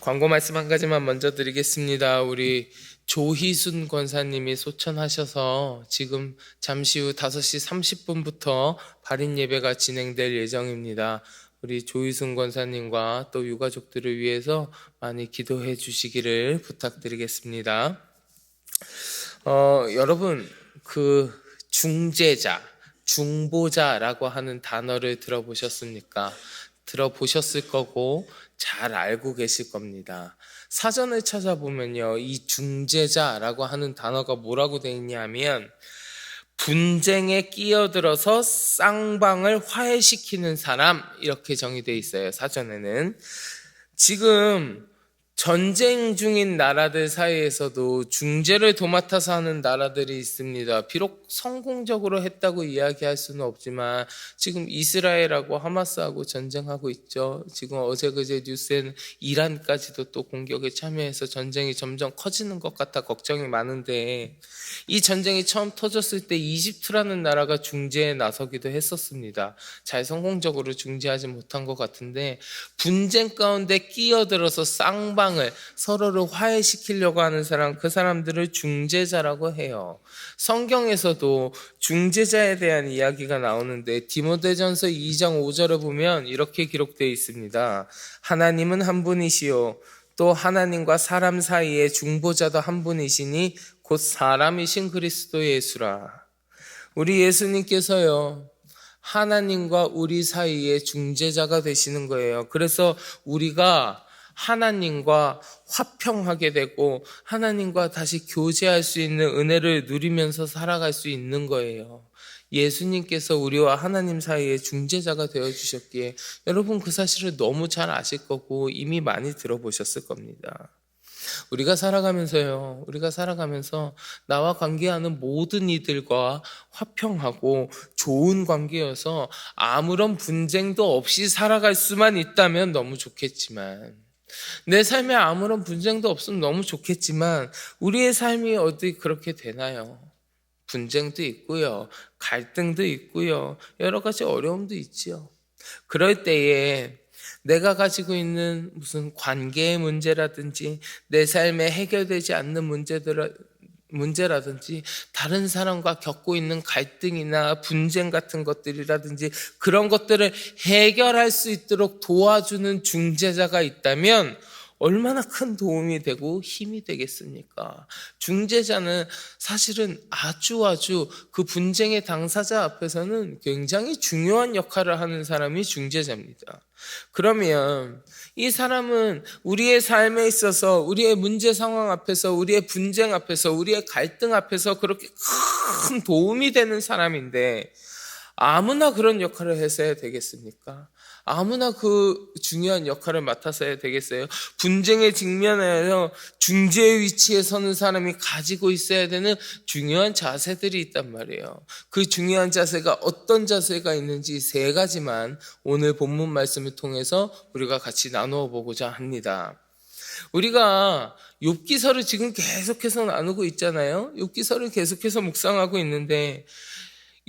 광고 말씀 한 가지만 먼저 드리겠습니다. 우리 조희순 권사님이 소천하셔서 지금 잠시 후 5시 30분부터 발인 예배가 진행될 예정입니다. 우리 조희순 권사님과 또 유가족들을 위해서 많이 기도해 주시기를 부탁드리겠습니다. 여러분, 그 중재자, 중보자라고 하는 단어를 들어보셨습니까? 들어보셨을 거고 잘 알고 계실 겁니다. 사전을 찾아보면요, 이 중재자라고 하는 단어가 뭐라고 되어 있냐면 분쟁에 끼어들어서 쌍방을 화해시키는 사람, 이렇게 정의되어 있어요. 사전에는. 지금 전쟁 중인 나라들 사이에서도 중재를 도맡아서 하는 나라들이 있습니다. 비록 성공적으로 했다고 이야기할 수는 없지만 지금 이스라엘하고 하마스하고 전쟁하고 있죠. 지금 어제 그제 뉴스에는 이란까지도 또 공격에 참여해서 전쟁이 점점 커지는 것 같아 걱정이 많은데, 이 전쟁이 처음 터졌을 때 이집트라는 나라가 중재에 나서기도 했었습니다. 잘 성공적으로 중재하지 못한 것 같은데, 분쟁 가운데 끼어들어서 쌍방을 서로를 화해시키려고 하는 사람, 그 사람들을 중재자라고 해요. 성경에서도 중재자에 대한 이야기가 나오는데 디모데전서 2장 5절을 보면 이렇게 기록되어 있습니다. 하나님은 한 분이시요 또 하나님과 사람 사이에 중보자도 한 분이시니 곧 사람이신 그리스도 예수라. 우리 예수님께서요, 하나님과 우리 사이에 중재자가 되시는 거예요. 그래서 우리가 하나님과 화평하게 되고 하나님과 다시 교제할 수 있는 은혜를 누리면서 살아갈 수 있는 거예요. 예수님께서 우리와 하나님 사이에 중재자가 되어주셨기에 여러분 그 사실을 너무 잘 아실 거고 이미 많이 들어보셨을 겁니다. 우리가 살아가면서 나와 관계하는 모든 이들과 화평하고 좋은 관계여서 아무런 분쟁도 없이 살아갈 수만 있다면 너무 좋겠지만, 내 삶에 아무런 분쟁도 없으면 너무 좋겠지만 우리의 삶이 어디 그렇게 되나요? 분쟁도 있고요, 갈등도 있고요, 여러 가지 어려움도 있지요. 그럴 때에 내가 가지고 있는 무슨 관계의 문제라든지 내 삶에 해결되지 않는 문제라든지 다른 사람과 겪고 있는 갈등이나 분쟁 같은 것들이라든지 그런 것들을 해결할 수 있도록 도와주는 중재자가 있다면 얼마나 큰 도움이 되고 힘이 되겠습니까? 중재자는 사실은 아주 그 분쟁의 당사자 앞에서는 굉장히 중요한 역할을 하는 사람이 중재자입니다. 그러면 이 사람은 우리의 삶에 있어서 우리의 문제 상황 앞에서, 우리의 분쟁 앞에서, 우리의 갈등 앞에서 그렇게 큰 도움이 되는 사람인데 아무나 그런 역할을 해서야 되겠습니까? 아무나 그 중요한 역할을 맡아서야 되겠어요? 분쟁에 직면하여 중재의 위치에 서는 사람이 가지고 있어야 되는 중요한 자세들이 있단 말이에요. 그 중요한 자세가 어떤 자세가 있는지 3가지만 오늘 본문 말씀을 통해서 우리가 같이 나누어 보고자 합니다. 우리가 욥기서를 지금 계속해서 나누고 있잖아요. 욥기서를 계속해서 묵상하고 있는데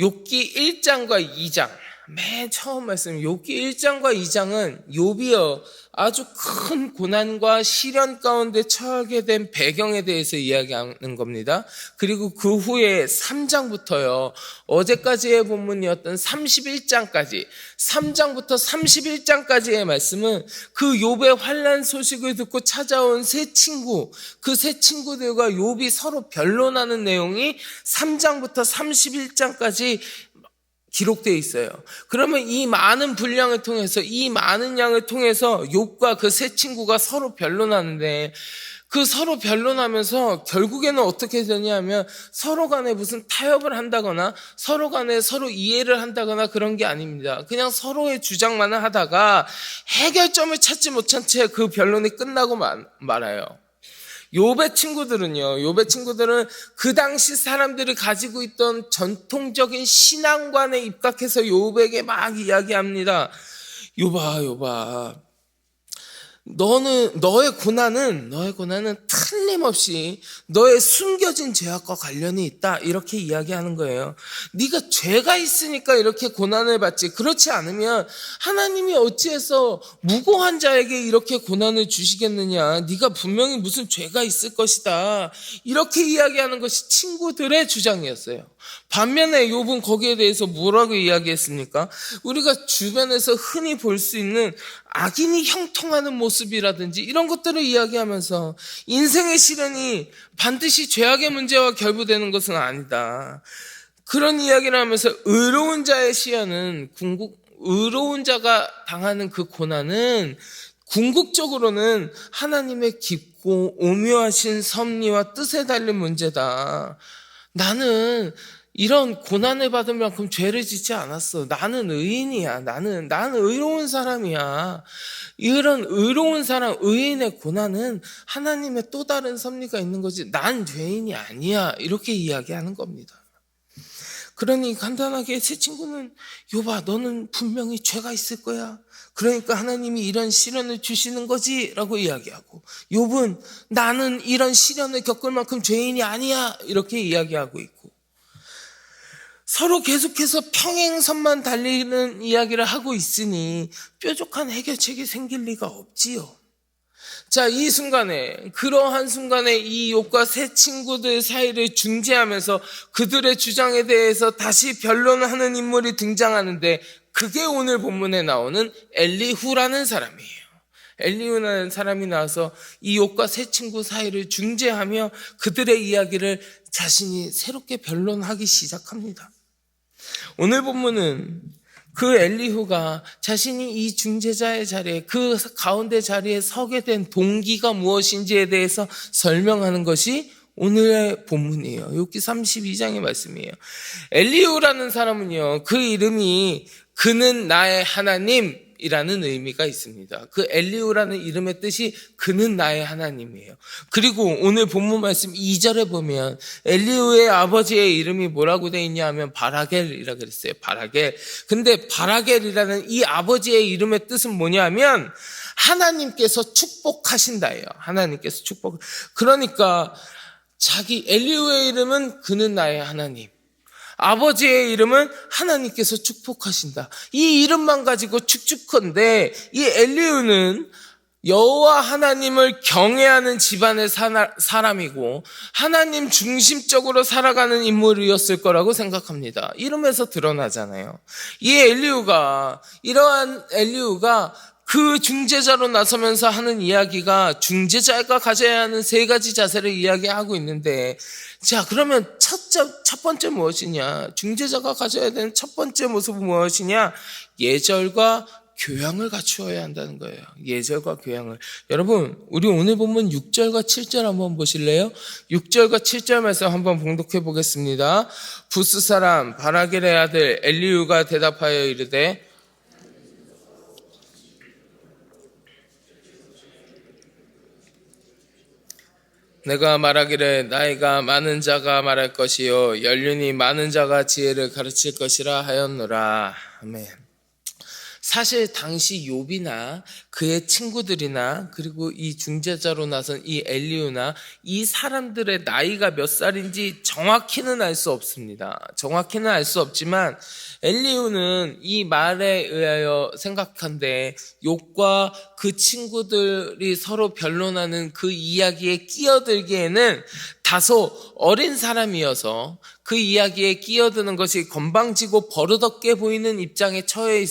욥기 1장과 2장, 맨 처음 말씀 욥기 1장과 2장은 욥이요 아주 큰 고난과 시련 가운데 처하게 된 배경에 대해서 이야기하는 겁니다. 그리고 그 후에 3장부터요 어제까지의 본문이었던 31장까지 3장부터 31장까지의 말씀은 그 욥의 환난 소식을 듣고 찾아온 세 친구, 그 세 친구들과 욥이 서로 변론하는 내용이 3장부터 31장까지 기록되어 있어요. 그러면 이 많은 분량을 통해서, 이 많은 양을 통해서 욥과 그 세 친구가 서로 변론하는데, 그 서로 변론하면서 결국에는 어떻게 되냐면 서로 간에 무슨 타협을 한다거나 서로 간에 서로 이해를 한다거나 그런 게 아닙니다. 그냥 서로의 주장만을 하다가 해결점을 찾지 못한 채 그 변론이 끝나고 말아요. 욥의 친구들은 그 당시 사람들이 가지고 있던 전통적인 신앙관에 입각해서 욥에게 막 이야기합니다. 욥아, 너의 고난은 틀림없이 너의 숨겨진 죄악과 관련이 있다. 이렇게 이야기하는 거예요. 네가 죄가 있으니까 이렇게 고난을 받지. 그렇지 않으면 하나님이 어찌해서 무고한 자에게 이렇게 고난을 주시겠느냐. 네가 분명히 무슨 죄가 있을 것이다. 이렇게 이야기하는 것이 친구들의 주장이었어요. 반면에 욥은 거기에 대해서 뭐라고 이야기했습니까? 우리가 주변에서 흔히 볼 수 있는 악인이 형통하는 모습이라든지 이런 것들을 이야기하면서 인생의 시련이 반드시 죄악의 문제와 결부되는 것은 아니다. 그런 이야기를 하면서 의로운 자의 시련은 의로운 자가 당하는 그 고난은 궁극적으로는 하나님의 깊고 오묘하신 섭리와 뜻에 달린 문제다. 나는 이런 고난을 받을 만큼 죄를 짓지 않았어. 나는 의인이야. 나는 의로운 사람이야. 이런 의로운 사람, 의인의 고난은 하나님의 또 다른 섭리가 있는 거지. 난 죄인이 아니야. 이렇게 이야기하는 겁니다. 그러니 간단하게 새 친구는 욥아, 너는 분명히 죄가 있을 거야. 그러니까 하나님이 이런 시련을 주시는 거지 라고 이야기하고, 욥은 나는 이런 시련을 겪을 만큼 죄인이 아니야 이렇게 이야기하고 있고, 서로 계속해서 평행선만 달리는 이야기를 하고 있으니 뾰족한 해결책이 생길 리가 없지요. 자, 그러한 순간에 이 욥과 세 친구들 사이를 중재하면서 그들의 주장에 대해서 다시 변론하는 인물이 등장하는데, 그게 오늘 본문에 나오는 엘리후라는 사람이에요. 엘리후라는 사람이 나와서 이 욥과 세 친구 사이를 중재하며 그들의 이야기를 자신이 새롭게 변론하기 시작합니다. 오늘 본문은 그 엘리후가 자신이 이 중재자의 자리에, 그 가운데 자리에 서게 된 동기가 무엇인지에 대해서 설명하는 것이 오늘의 본문이에요. 욥기 32장의 말씀이에요. 엘리후라는 사람은요, 그 이름이 그는 나의 하나님이라는 의미가 있습니다. 그 엘리후라는 이름의 뜻이 그는 나의 하나님이에요. 그리고 오늘 본문 말씀 2절에 보면 엘리후의 아버지의 이름이 뭐라고 되어 있냐 하면 바라겔이라고 그랬어요. 바라겔. 근데 바라겔이라는 이 아버지의 이름의 뜻은 뭐냐면 하나님께서 축복하신다예요. 하나님께서 축복. 그러니까 엘리후의 이름은 그는 나의 하나님, 아버지의 이름은 하나님께서 축복하신다. 이 이름만 가지고 축축한데, 이 엘리후는 여호와 하나님을 경외하는 집안의 사람이고 하나님 중심적으로 살아가는 인물이었을 거라고 생각합니다. 이름에서 드러나잖아요. 이러한 엘리후가 그 중재자로 나서면서 하는 이야기가 중재자가 가져야 하는 세 가지 자세를 이야기하고 있는데, 자, 그러면 첫 번째 무엇이냐? 중재자가 가져야 되는 첫 번째 모습은 무엇이냐? 예절과 교양을 갖추어야 한다는 거예요. 예절과 교양을. 여러분, 우리 오늘 본문 6절과 7절 한번 보실래요? 6절과 7절 말씀 한번 봉독해 보겠습니다. 부스 사람 바라겔의 아들 엘리후가 대답하여 이르되, 내가 말하기를 나이가 많은 자가 말할 것이요 연륜이 많은 자가 지혜를 가르칠 것이라 하였노라. 아멘. 사실 당시 욥이나 그의 친구들이나 그리고 이 중재자로 나선 이 엘리후나 이 사람들의 나이가 몇 살인지 정확히는 알 수 없습니다. 정확히는 알 수 없지만 엘리후는 이 말에 의하여 생각한데 욥과 그 친구들이 서로 변론하는 그 이야기에 끼어들기에는 다소 어린 사람이어서 그 이야기에 끼어드는 것이 건방지고 버릇없게 보이는 입장에 처해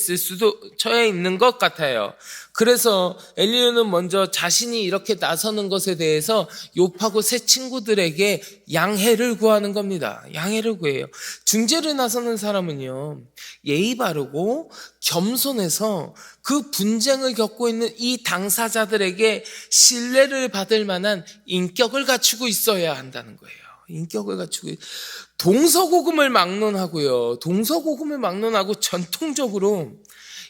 있는 것 같아요. 그래서 엘리후는 먼저 자신이 이렇게 나서는 것에 대해서 욥하고 세 친구들에게 양해를 구하는 겁니다. 양해를 구해요. 중재를 나서는 사람은요, 예의 바르고 겸손해서 그 분쟁을 겪고 있는 이 당사자들에게 신뢰를 받을 만한 인격을 갖추고 있어야 한다는 거예요. 인격을 갖추고, 동서고금을 막론하고요. 동서고금을 막론하고 전통적으로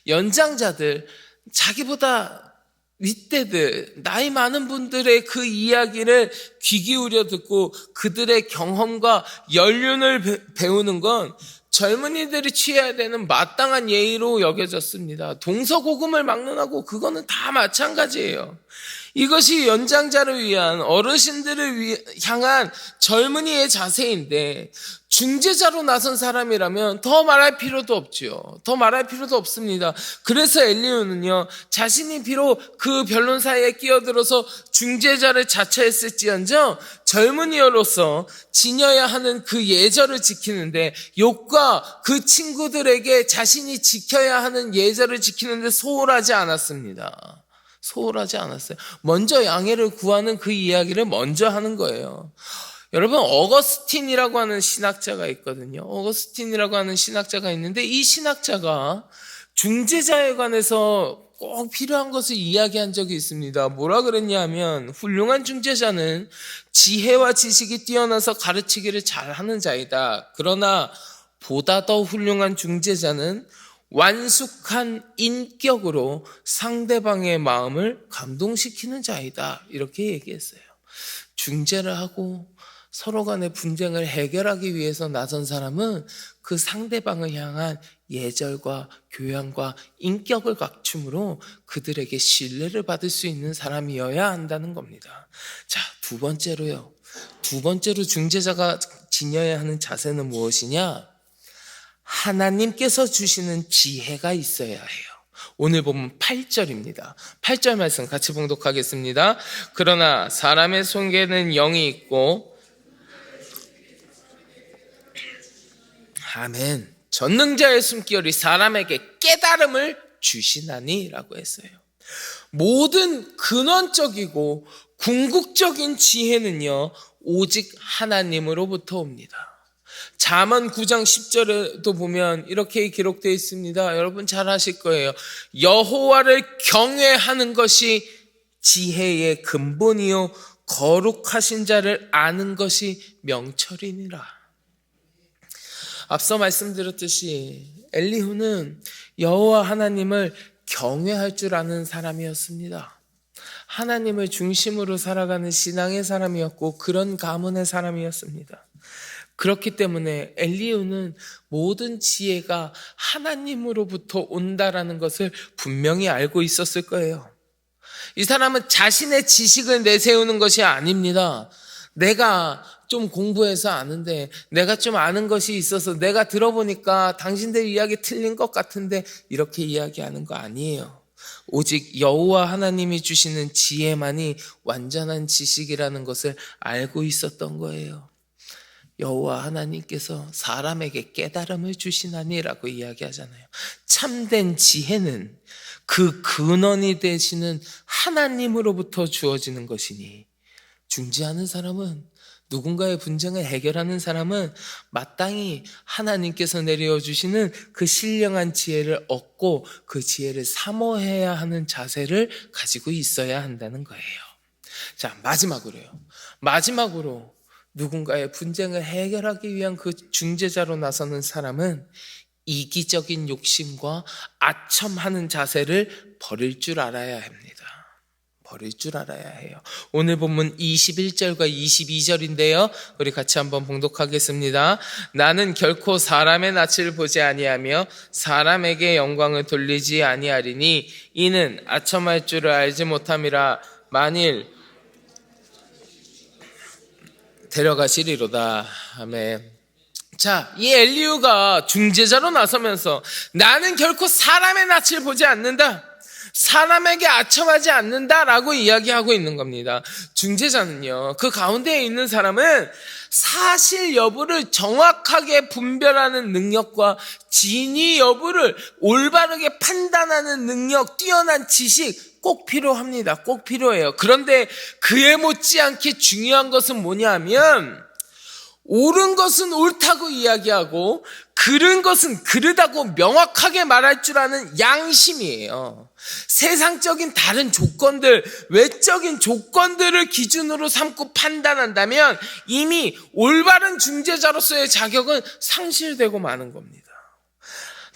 연장자들, 자기보다 윗대들, 나이 많은 분들의 그 이야기를 귀 기울여 듣고 그들의 경험과 연륜을 배우는 건 젊은이들이 취해야 되는 마땅한 예의로 여겨졌습니다. 동서고금을 막론하고 그거는 다 마찬가지예요. 이것이 연장자를 위한, 어르신들을 향한 젊은이의 자세인데 중재자로 나선 사람이라면 더 말할 필요도 없죠. 더 말할 필요도 없습니다. 그래서 엘리후는요, 자신이 비록 그 변론사에 끼어들어서 중재자를 자처했을지언정 젊은이로서 지녀야 하는 그 예절을 지키는데, 욥과 그 친구들에게 자신이 지켜야 하는 예절을 지키는데 소홀하지 않았습니다. 소홀하지 않았어요. 먼저 양해를 구하는 그 이야기를 먼저 하는 거예요. 여러분, 어거스틴이라고 하는 신학자가 있거든요. 어거스틴이라고 하는 신학자가 있는데, 이 신학자가 중재자에 관해서 꼭 필요한 것을 이야기한 적이 있습니다. 뭐라 그랬냐 하면, 훌륭한 중재자는 지혜와 지식이 뛰어나서 가르치기를 잘하는 자이다. 그러나 보다 더 훌륭한 중재자는 완숙한 인격으로 상대방의 마음을 감동시키는 자이다. 이렇게 얘기했어요. 중재를 하고 서로 간의 분쟁을 해결하기 위해서 나선 사람은 그 상대방을 향한 예절과 교양과 인격을 갖춤으로 그들에게 신뢰를 받을 수 있는 사람이어야 한다는 겁니다. 자, 두 번째로 중재자가 지녀야 하는 자세는 무엇이냐? 하나님께서 주시는 지혜가 있어야 해요. 오늘 보면 8절입니다. 8절 말씀 같이 봉독하겠습니다. 그러나 사람의 손에는 영이 있고, 아멘, 전능자의 숨결이 사람에게 깨달음을 주시나니 라고 했어요. 모든 근원적이고 궁극적인 지혜는요, 오직 하나님으로부터 옵니다. 잠언 9장 10절에도 보면 이렇게 기록되어 있습니다. 여러분 잘 아실 거예요. 여호와를 경외하는 것이 지혜의 근본이요 거룩하신 자를 아는 것이 명철이니라. 앞서 말씀드렸듯이 엘리후는 여호와 하나님을 경외할 줄 아는 사람이었습니다. 하나님을 중심으로 살아가는 신앙의 사람이었고 그런 가문의 사람이었습니다. 그렇기 때문에 엘리후는 모든 지혜가 하나님으로부터 온다라는 것을 분명히 알고 있었을 거예요. 이 사람은 자신의 지식을 내세우는 것이 아닙니다. 내가 좀 공부해서 아는데, 내가 좀 아는 것이 있어서 내가 들어보니까 당신들 이야기 틀린 것 같은데, 이렇게 이야기하는 거 아니에요. 오직 여호와 하나님이 주시는 지혜만이 완전한 지식이라는 것을 알고 있었던 거예요. 여호와 하나님께서 사람에게 깨달음을 주시나니라고 이야기하잖아요. 참된 지혜는 그 근원이 되시는 하나님으로부터 주어지는 것이니, 중재하는 사람은, 누군가의 분쟁을 해결하는 사람은 마땅히 하나님께서 내려주시는 그 신령한 지혜를 얻고 그 지혜를 사모해야 하는 자세를 가지고 있어야 한다는 거예요. 자, 마지막으로 누군가의 분쟁을 해결하기 위한 그 중재자로 나서는 사람은 이기적인 욕심과 아첨하는 자세를 버릴 줄 알아야 합니다. 버릴 줄 알아야 해요. 오늘 본문 21절과 22절인데요. 우리 같이 한번 봉독하겠습니다. 나는 결코 사람의 낯을 보지 아니하며 사람에게 영광을 돌리지 아니하리니 이는 아첨할 줄을 알지 못함이라. 만일 데려가시리로다. 아멘. 자, 이 엘리후가 중재자로 나서면서 나는 결코 사람의 낯을 보지 않는다, 사람에게 아첨하지 않는다라고 이야기하고 있는 겁니다. 중재자는요, 그 가운데에 있는 사람은 사실 여부를 정확하게 분별하는 능력과 진위 여부를 올바르게 판단하는 능력, 뛰어난 지식 꼭 필요합니다. 꼭 필요해요. 그런데 그에 못지않게 중요한 것은 뭐냐 하면, 옳은 것은 옳다고 이야기하고 그른 것은 그르다고 명확하게 말할 줄 아는 양심이에요. 세상적인 다른 조건들, 외적인 조건들을 기준으로 삼고 판단한다면 이미 올바른 중재자로서의 자격은 상실되고 마는 겁니다.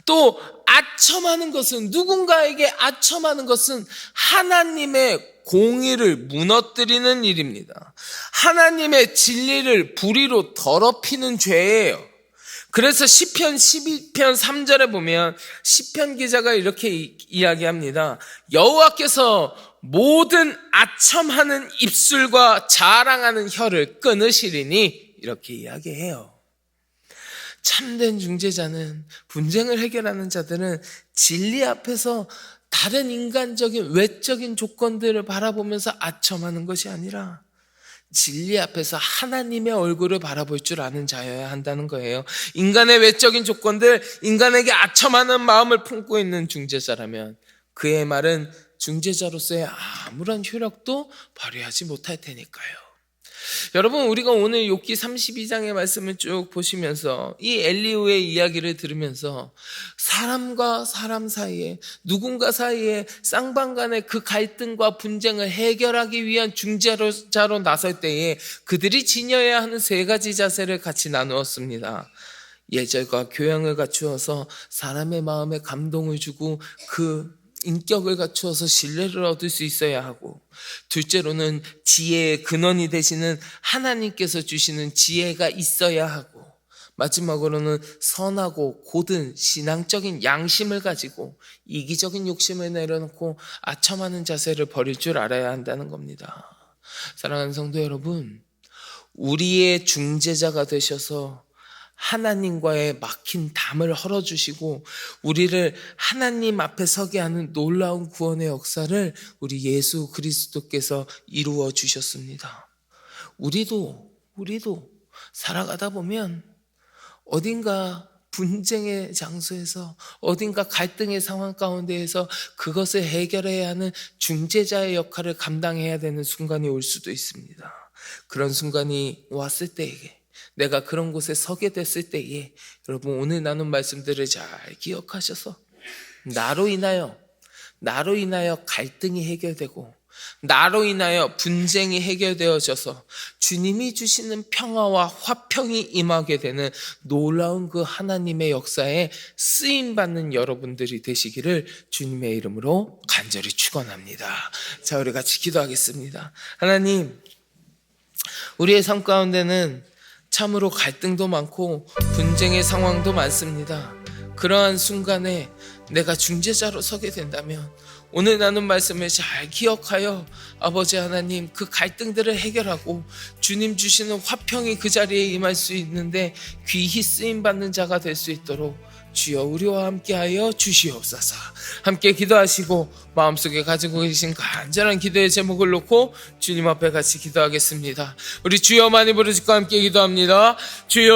또 아첨하는 것은, 누군가에게 아첨하는 것은 하나님의 공의를 무너뜨리는 일입니다. 하나님의 진리를 불의로 더럽히는 죄예요. 그래서 시편 12편 3절에 보면 시편 기자가 이렇게 이야기합니다. 여호와께서 모든 아첨하는 입술과 자랑하는 혀를 끊으시리니, 이렇게 이야기해요. 참된 중재자는, 분쟁을 해결하는 자들은 진리 앞에서 다른 인간적인 외적인 조건들을 바라보면서 아첨하는 것이 아니라 진리 앞에서 하나님의 얼굴을 바라볼 줄 아는 자여야 한다는 거예요. 인간의 외적인 조건들, 인간에게 아첨하는 마음을 품고 있는 중재자라면 그의 말은 중재자로서의 아무런 효력도 발휘하지 못할 테니까요. 여러분, 우리가 오늘 욥기 32장의 말씀을 쭉 보시면서 이 엘리후의 이야기를 들으면서 사람과 사람 사이에, 누군가 사이에 쌍방간의 그 갈등과 분쟁을 해결하기 위한 중재자로 나설 때에 그들이 지녀야 하는 세 가지 자세를 같이 나누었습니다. 예절과 교양을 갖추어서 사람의 마음에 감동을 주고 그 인격을 갖추어서 신뢰를 얻을 수 있어야 하고, 둘째로는 지혜의 근원이 되시는 하나님께서 주시는 지혜가 있어야 하고, 마지막으로는 선하고 고든 신앙적인 양심을 가지고 이기적인 욕심을 내려놓고 아첨하는 자세를 버릴 줄 알아야 한다는 겁니다. 사랑하는 성도 여러분, 우리의 중재자가 되셔서 하나님과의 막힌 담을 헐어주시고 우리를 하나님 앞에 서게 하는 놀라운 구원의 역사를 우리 예수 그리스도께서 이루어 주셨습니다. 우리도 살아가다 보면 어딘가 분쟁의 장소에서, 어딘가 갈등의 상황 가운데에서 그것을 해결해야 하는 중재자의 역할을 감당해야 되는 순간이 올 수도 있습니다. 그런 순간이 왔을 때에, 내가 그런 곳에 서게 됐을 때에, 여러분 오늘 나눈 말씀들을 잘 기억하셔서 나로 인하여 갈등이 해결되고 나로 인하여 분쟁이 해결되어져서 주님이 주시는 평화와 화평이 임하게 되는 놀라운 그 하나님의 역사에 쓰임받는 여러분들이 되시기를 주님의 이름으로 간절히 축원합니다. 자, 우리 같이 기도하겠습니다. 하나님, 우리의 삶 가운데는 참으로 갈등도 많고 분쟁의 상황도 많습니다. 그러한 순간에 내가 중재자로 서게 된다면 오늘 나눈 말씀을 잘 기억하여 아버지 하나님, 그 갈등들을 해결하고 주님 주시는 화평이 그 자리에 임할 수 있는데 귀히 쓰임받는 자가 될 수 있도록 주여 우리와 함께하여 주시옵소서. 함께 기도하시고 마음속에 가지고 계신 간절한 기도의 제목을 놓고 주님 앞에 같이 기도하겠습니다. 우리 주여 많이 부르짖고 함께 기도합니다. 주여.